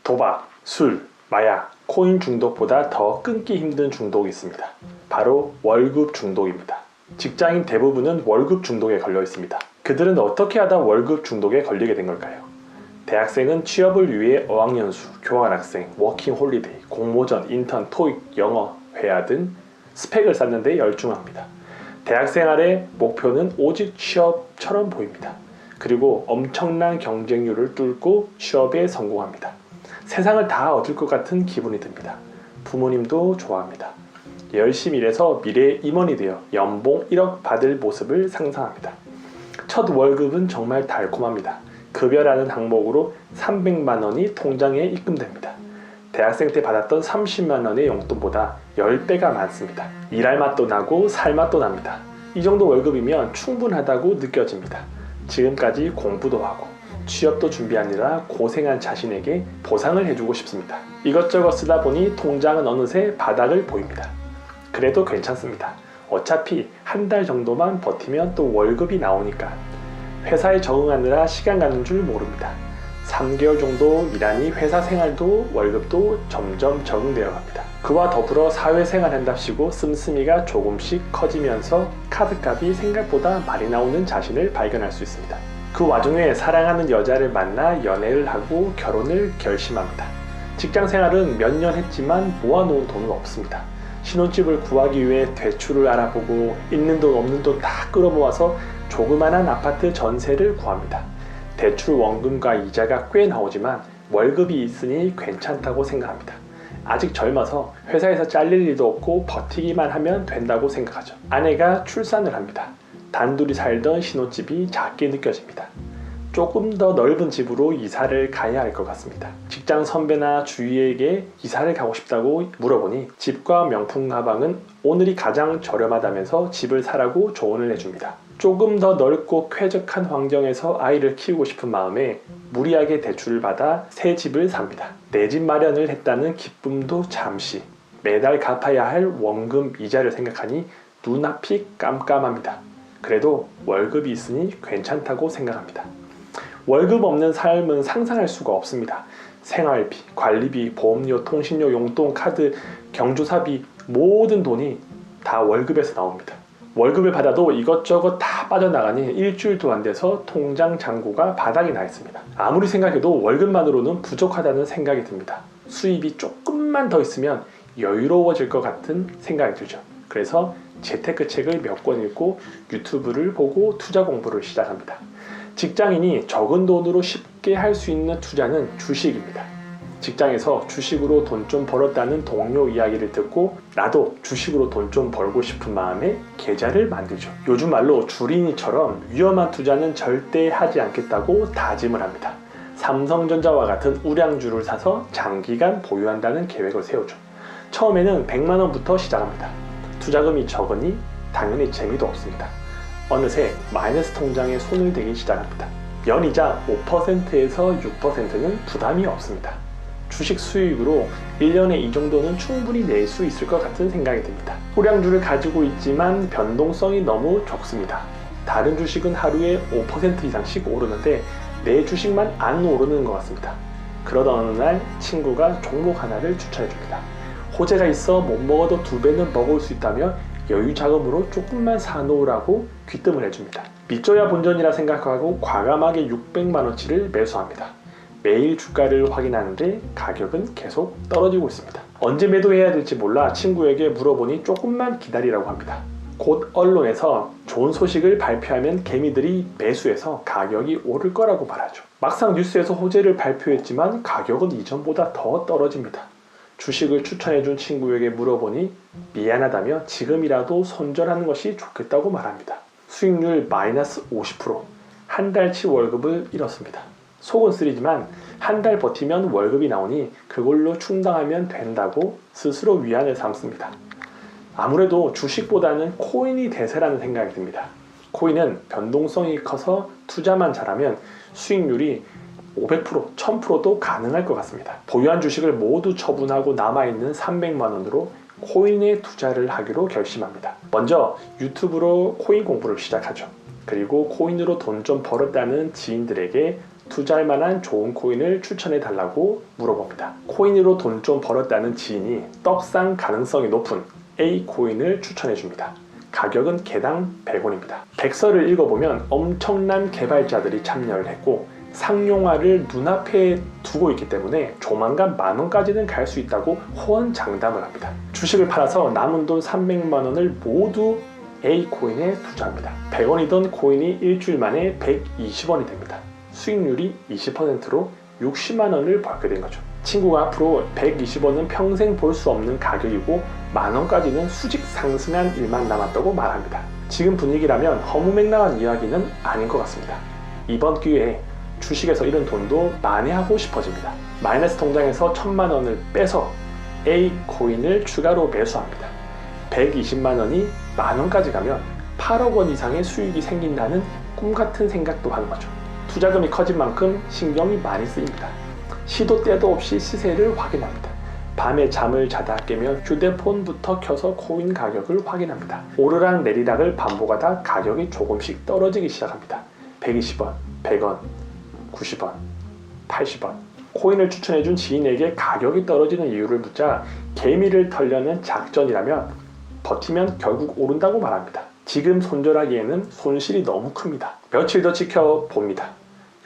도박, 술, 마약, 코인 중독보다 더 끊기 힘든 중독이 있습니다. 바로 월급 중독입니다. 직장인 대부분은 월급 중독에 걸려 있습니다. 그들은 어떻게 하다 월급 중독에 걸리게 된 걸까요? 대학생은 취업을 위해 어학연수, 교환학생, 워킹홀리데이, 공모전, 인턴, 토익, 영어, 회화 등 스펙을 쌓는 데 열중합니다. 대학생활의 목표는 오직 취업처럼 보입니다. 그리고 엄청난 경쟁률을 뚫고 취업에 성공합니다. 세상을 다 얻을 것 같은 기분이 듭니다. 부모님도 좋아합니다. 열심히 일해서 미래의 임원이 되어 연봉 1억 받을 모습을 상상합니다. 첫 월급은 정말 달콤합니다. 급여라는 항목으로 300만 원이 통장에 입금됩니다. 대학생 때 받았던 30만 원의 용돈보다 10배가 많습니다. 일할 맛도 나고 살 맛도 납니다. 이 정도 월급이면 충분하다고 느껴집니다. 지금까지 공부도 하고 취업도 준비하느라 고생한 자신에게 보상을 해주고 싶습니다. 이것저것 쓰다 보니 통장은 어느새 바닥을 보입니다. 그래도 괜찮습니다. 어차피 한 달 정도만 버티면 또 월급이 나오니까. 회사에 적응하느라 시간 가는 줄 모릅니다. 3개월 정도 일하니 회사 생활도 월급도 점점 적응되어 갑니다. 그와 더불어 사회생활 한답시고 씀씀이가 조금씩 커지면서 카드값이 생각보다 많이 나오는 자신을 발견할 수 있습니다. 그 와중에 사랑하는 여자를 만나 연애를 하고 결혼을 결심합니다. 직장생활은 몇 년 했지만 모아놓은 돈은 없습니다. 신혼집을 구하기 위해 대출을 알아보고 있는 돈 없는 돈 다 끌어모아서 조그만한 아파트 전세를 구합니다. 대출 원금과 이자가 꽤 나오지만 월급이 있으니 괜찮다고 생각합니다. 아직 젊어서 회사에서 잘릴 일도 없고 버티기만 하면 된다고 생각하죠. 아내가 출산을 합니다. 단둘이 살던 신혼집이 작게 느껴집니다. 조금 더 넓은 집으로 이사를 가야 할 것 같습니다. 직장 선배나 주위에게 이사를 가고 싶다고 물어보니 집과 명품 가방은 오늘이 가장 저렴하다면서 집을 사라고 조언을 해줍니다. 조금 더 넓고 쾌적한 환경에서 아이를 키우고 싶은 마음에 무리하게 대출을 받아 새 집을 삽니다. 내 집 마련을 했다는 기쁨도 잠시, 매달 갚아야 할 원금 이자를 생각하니 눈앞이 깜깜합니다. 그래도 월급이 있으니 괜찮다고 생각합니다. 월급 없는 삶은 상상할 수가 없습니다. 생활비, 관리비, 보험료, 통신료, 용돈, 카드, 경조사비 모든 돈이 다 월급에서 나옵니다. 월급을 받아도 이것저것 다 빠져나가니 일주일도 안 돼서 통장 잔고가 바닥이 나 있습니다. 아무리 생각해도 월급만으로는 부족하다는 생각이 듭니다. 수입이 조금만 더 있으면 여유로워질 것 같은 생각이 들죠. 그래서 재테크 책을 몇 권 읽고 유튜브를 보고 투자 공부를 시작합니다. 직장인이 적은 돈으로 쉽게 할 수 있는 투자는 주식입니다. 직장에서 주식으로 돈 좀 벌었다는 동료 이야기를 듣고 나도 주식으로 돈 좀 벌고 싶은 마음에 계좌를 만들죠. 요즘 말로 주린이처럼 위험한 투자는 절대 하지 않겠다고 다짐을 합니다. 삼성전자와 같은 우량주를 사서 장기간 보유한다는 계획을 세우죠. 처음에는 100만 원부터 시작합니다. 투자금이 적으니 당연히 재미도 없습니다. 어느새 마이너스 통장에 손을 대기 시작합니다. 연이자 5%에서 6%는 부담이 없습니다. 주식 수익으로 1년에 이 정도는 충분히 낼 수 있을 것 같은 생각이 듭니다. 우량주를 가지고 있지만 변동성이 너무 적습니다. 다른 주식은 하루에 5% 이상씩 오르는데 내 주식만 안 오르는 것 같습니다. 그러던 어느 날 친구가 종목 하나를 추천해 줍니다. 호재가 있어 못 먹어도 2배는 먹을 수 있다며 여유 자금으로 조금만 사놓으라고 귀뜸을 해줍니다. 믿져야 본전이라 생각하고 과감하게 600만원치를 매수합니다. 매일 주가를 확인하는데 가격은 계속 떨어지고 있습니다. 언제 매도해야 될지 몰라 친구에게 물어보니 조금만 기다리라고 합니다. 곧 언론에서 좋은 소식을 발표하면 개미들이 매수해서 가격이 오를 거라고 말하죠. 막상 뉴스에서 호재를 발표했지만 가격은 이전보다 더 떨어집니다. 주식을 추천해준 친구에게 물어보니 미안하다며 지금이라도 손절하는 것이 좋겠다고 말합니다. 수익률 마이너스 50%, 한 달치 월급을 잃었습니다. 속은 쓰리지만 한 달 버티면 월급이 나오니 그걸로 충당하면 된다고 스스로 위안을 삼습니다. 아무래도 주식보다는 코인이 대세라는 생각이 듭니다. 코인은 변동성이 커서 투자만 잘하면 수익률이 500%, 1000%도 가능할 것 같습니다. 보유한 주식을 모두 처분하고 남아있는 300만 원으로 코인에 투자를 하기로 결심합니다. 먼저 유튜브로 코인 공부를 시작하죠. 그리고 코인으로 돈 좀 벌었다는 지인들에게 투자할 만한 좋은 코인을 추천해 달라고 물어봅니다. 코인으로 돈 좀 벌었다는 지인이 떡상 가능성이 높은 A 코인을 추천해 줍니다. 가격은 개당 100원입니다. 백서를 읽어보면 엄청난 개발자들이 참여를 했고 상용화를 눈앞에 두고 있기 때문에 조만간 만원까지는 갈 수 있다고 호언장담을 합니다. 주식을 팔아서 남은 돈 300만원을 모두 A 코인에 투자합니다. 100원이던 코인이 일주일 만에 120원이 됩니다. 수익률이 20%로 60만원을 벌게 된 거죠. 친구가 앞으로 120원은 평생 볼 수 없는 가격이고 만원까지는 수직 상승한 일만 남았다고 말합니다. 지금 분위기라면 허무맹랑한 이야기는 아닌 것 같습니다. 이번 기회에 주식에서 잃은 돈도 만회하고 싶어집니다. 마이너스 통장에서 1000만원을 빼서 A 코인을 추가로 매수합니다. 120만원이 만원까지 가면 8억원 이상의 수익이 생긴다는 꿈같은 생각도 하는 거죠. 투자금이 커진 만큼 신경이 많이 쓰입니다. 시도 때도 없이 시세를 확인합니다. 밤에 잠을 자다 깨면 휴대폰부터 켜서 코인 가격을 확인합니다. 오르락 내리락을 반복하다 가격이 조금씩 떨어지기 시작합니다. 120원, 100원, 90원, 80원. 코인을 추천해준 지인에게 가격이 떨어지는 이유를 묻자 개미를 털려는 작전이라면 버티면 결국 오른다고 말합니다. 지금 손절하기에는 손실이 너무 큽니다. 며칠 더 지켜봅니다.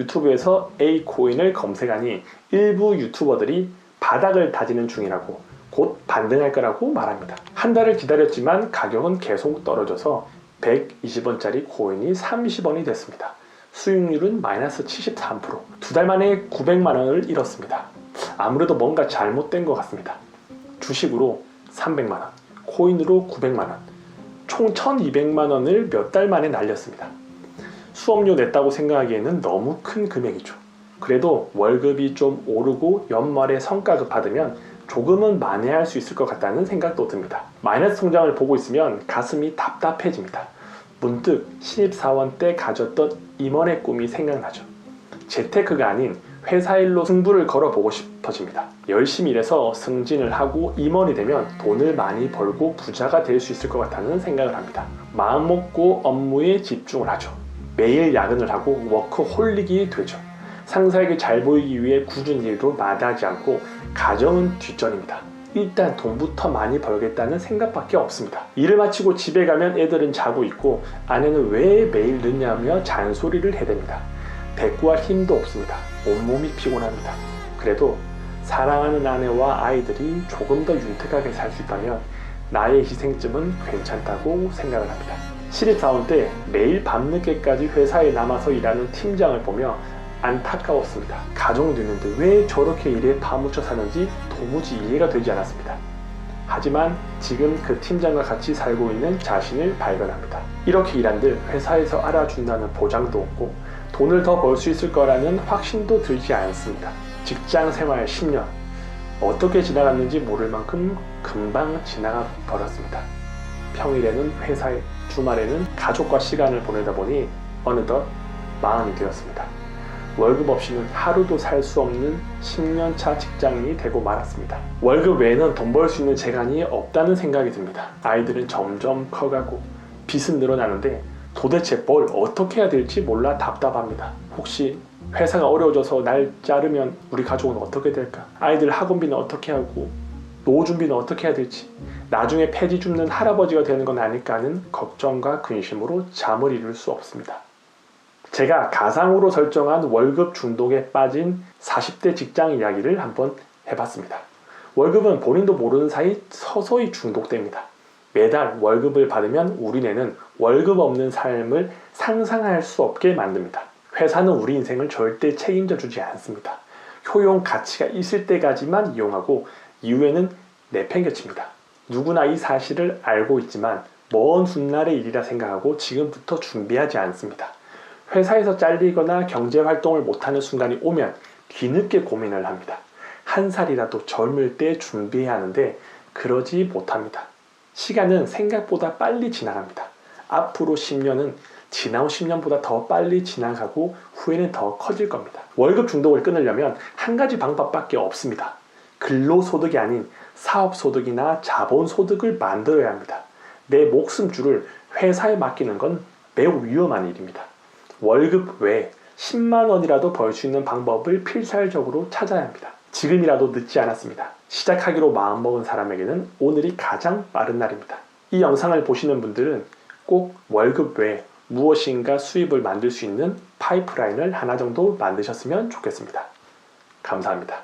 유튜브에서 A 코인을 검색하니 일부 유튜버들이 바닥을 다지는 중이라고 곧 반등할 거라고 말합니다. 한 달을 기다렸지만 가격은 계속 떨어져서 120원짜리 코인이 30원이 됐습니다. 수익률은 마이너스 73%. 두 달 만에 900만원을 잃었습니다. 아무래도 뭔가 잘못된 것 같습니다. 주식으로 300만원, 코인으로 900만원, 총 1200만원을 몇 달 만에 날렸습니다. 수업료 냈다고 생각하기에는 너무 큰 금액이죠. 그래도 월급이 좀 오르고 연말에 성과급 받으면 조금은 만회할 수 있을 것 같다는 생각도 듭니다. 마이너스 통장을 보고 있으면 가슴이 답답해집니다. 문득 신입사원 때 가졌던 임원의 꿈이 생각나죠. 재테크가 아닌 회사 일로 승부를 걸어보고 싶어집니다. 열심히 일해서 승진을 하고 임원이 되면 돈을 많이 벌고 부자가 될 수 있을 것 같다는 생각을 합니다. 마음 먹고 업무에 집중을 하죠. 매일 야근을 하고 워크홀릭이 되죠. 상사에게 잘 보이기 위해 굳은 일도 마다하지 않고 가정은 뒷전입니다. 일단 돈부터 많이 벌겠다는 생각밖에 없습니다. 일을 마치고 집에 가면 애들은 자고 있고 아내는 왜 매일 늦냐며 잔소리를 해댑니다. 대꾸할 힘도 없습니다. 온몸이 피곤합니다. 그래도 사랑하는 아내와 아이들이 조금 더 윤택하게 살 수 있다면 나의 희생쯤은 괜찮다고 생각을 합니다. 신입사원 때 매일 밤늦게까지 회사에 남아서 일하는 팀장을 보며 안타까웠습니다. 가정도 있는데 왜 저렇게 일에 파묻혀 사는지 도무지 이해가 되지 않았습니다. 하지만 지금 그 팀장과 같이 살고 있는 자신을 발견합니다. 이렇게 일한들 회사에서 알아준다는 보장도 없고 돈을 더 벌 수 있을 거라는 확신도 들지 않습니다. 직장 생활 10년 어떻게 지나갔는지 모를 만큼 금방 지나가 버렸습니다. 평일에는 회사에, 주말에는 가족과 시간을 보내다 보니 어느덧 마흔이 되었습니다. 월급 없이는 하루도 살 수 없는 10년차 직장인이 되고 말았습니다. 월급 외에는 돈 벌 수 있는 재간이 없다는 생각이 듭니다. 아이들은 점점 커가고 빚은 늘어나는데 도대체 뭘 어떻게 해야 될지 몰라 답답합니다. 혹시 회사가 어려워져서 날 자르면 우리 가족은 어떻게 될까? 아이들 학원비는 어떻게 하고 노후 준비는 어떻게 해야 될지, 나중에 폐지 줍는 할아버지가 되는 건 아닐까 하는 걱정과 근심으로 잠을 이룰 수 없습니다. 제가 가상으로 설정한 월급 중독에 빠진 40대 직장 이야기를 한번 해봤습니다. 월급은 본인도 모르는 사이 서서히 중독됩니다. 매달 월급을 받으면 우리네는 월급 없는 삶을 상상할 수 없게 만듭니다. 회사는 우리 인생을 절대 책임져 주지 않습니다. 효용 가치가 있을 때까지만 이용하고 이후에는 내팽개칩니다. 누구나 이 사실을 알고 있지만 먼 훗날의 일이라 생각하고 지금부터 준비하지 않습니다. 회사에서 잘리거나 경제활동을 못하는 순간이 오면 뒤늦게 고민을 합니다. 한 살이라도 젊을 때 준비해야 하는데 그러지 못합니다. 시간은 생각보다 빨리 지나갑니다. 앞으로 10년은 지나온 10년보다 더 빨리 지나가고 후회는 더 커질 겁니다. 월급 중독을 끊으려면 한 가지 방법밖에 없습니다. 근로소득이 아닌 사업소득이나 자본소득을 만들어야 합니다. 내 목숨줄을 회사에 맡기는 건 매우 위험한 일입니다. 월급 외에 10만 원이라도 벌 수 있는 방법을 필살적으로 찾아야 합니다. 지금이라도 늦지 않았습니다. 시작하기로 마음먹은 사람에게는 오늘이 가장 빠른 날입니다. 이 영상을 보시는 분들은 꼭 월급 외에 무엇인가 수입을 만들 수 있는 파이프라인을 하나 정도 만드셨으면 좋겠습니다. 감사합니다.